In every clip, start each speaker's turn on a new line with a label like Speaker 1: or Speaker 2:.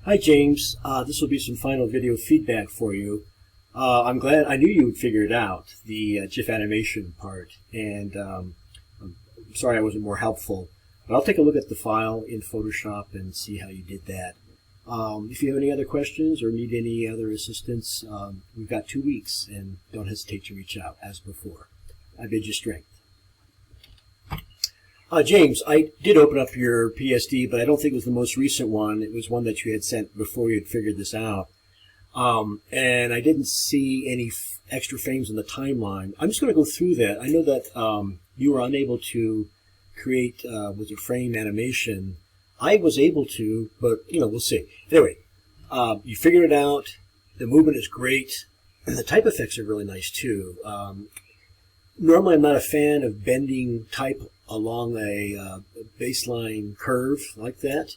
Speaker 1: Hi James, this will be some final video feedback for you. I'm glad, I knew you would figure it out, the GIF animation part, and I'm sorry I wasn't more helpful. But I'll take a look at the file in Photoshop and see how you did that. If you have any other questions or need any other assistance, we've got 2 weeks, and don't hesitate to reach out as before. I bid you strength. James, I did open up your PSD, but I don't think it was the most recent one. It was one that you had sent before you had figured this out. And I didn't see any extra frames in the timeline. I'm just going to go through that. I know that you were unable to create with a frame animation. I was able to, but we'll see. Anyway, you figured it out. The movement is great. And the type effects are really nice too. Normally, I'm not a fan of bending type along a baseline curve like that,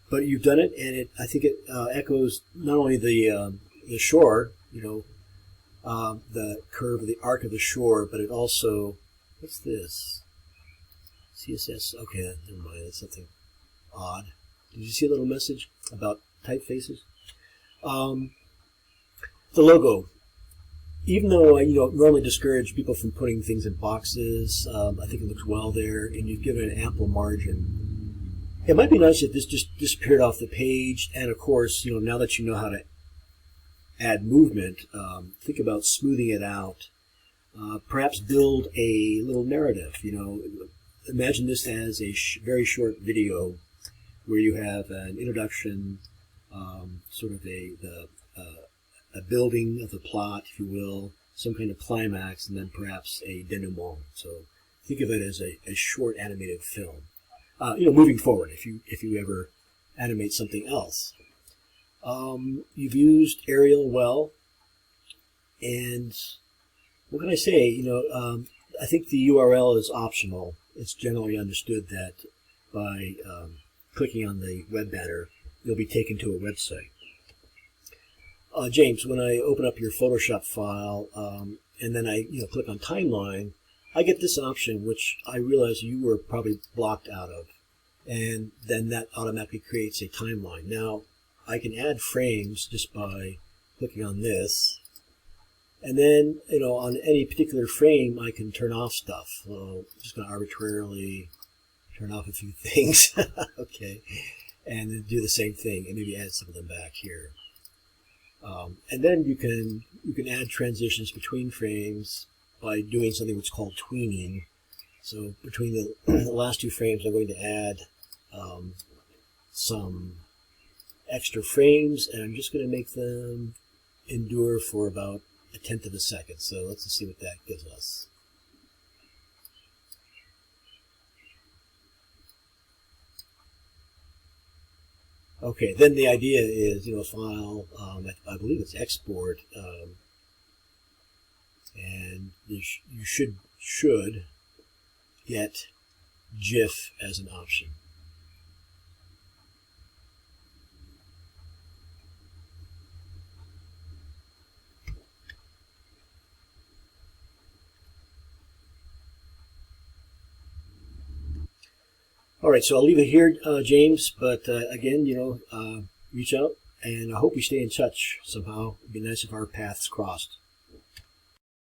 Speaker 1: but you've done it, and I think it echoes not only the shore, the curve of the arc of the shore, but it also, what's this? CSS. Okay, never mind. That's something odd. Did you see a little message about typefaces? The logo. Even though I normally discourage people from putting things in boxes, I think it looks well there, and you've given an ample margin. It might be nice if this just disappeared off the page, and of course, now that you know how to add movement, think about smoothing it out. Perhaps build a little narrative. Imagine this as a very short video where you have an introduction, sort of a building of the plot, if you will, some kind of climax, and then perhaps a denouement. So think of it as a short animated film. Moving forward, if you ever animate something else. You've used Arial well, and what can I say? I think the URL is optional. It's generally understood that by clicking on the web banner, you'll be taken to a website. James, when I open up your Photoshop file and then I click on timeline, I get this option which I realize you were probably blocked out of, and then that automatically creates a timeline. Now I can add frames just by clicking on this, and then on any particular frame I can turn off stuff. I'm just going to arbitrarily turn off a few things, okay, and then do the same thing and maybe add some of them back here. And then you can add transitions between frames by doing something that's called tweening. So between the last 2 frames, I'm going to add some extra frames, and I'm just going to make them endure for about 1/10 of a second. So let's just see what that gives us. Okay, then the idea is, file, I believe it's export, and you should get GIF as an option. All right, so I'll leave it here, James, but again, reach out, and I hope we stay in touch somehow. It'd be nice if our paths crossed.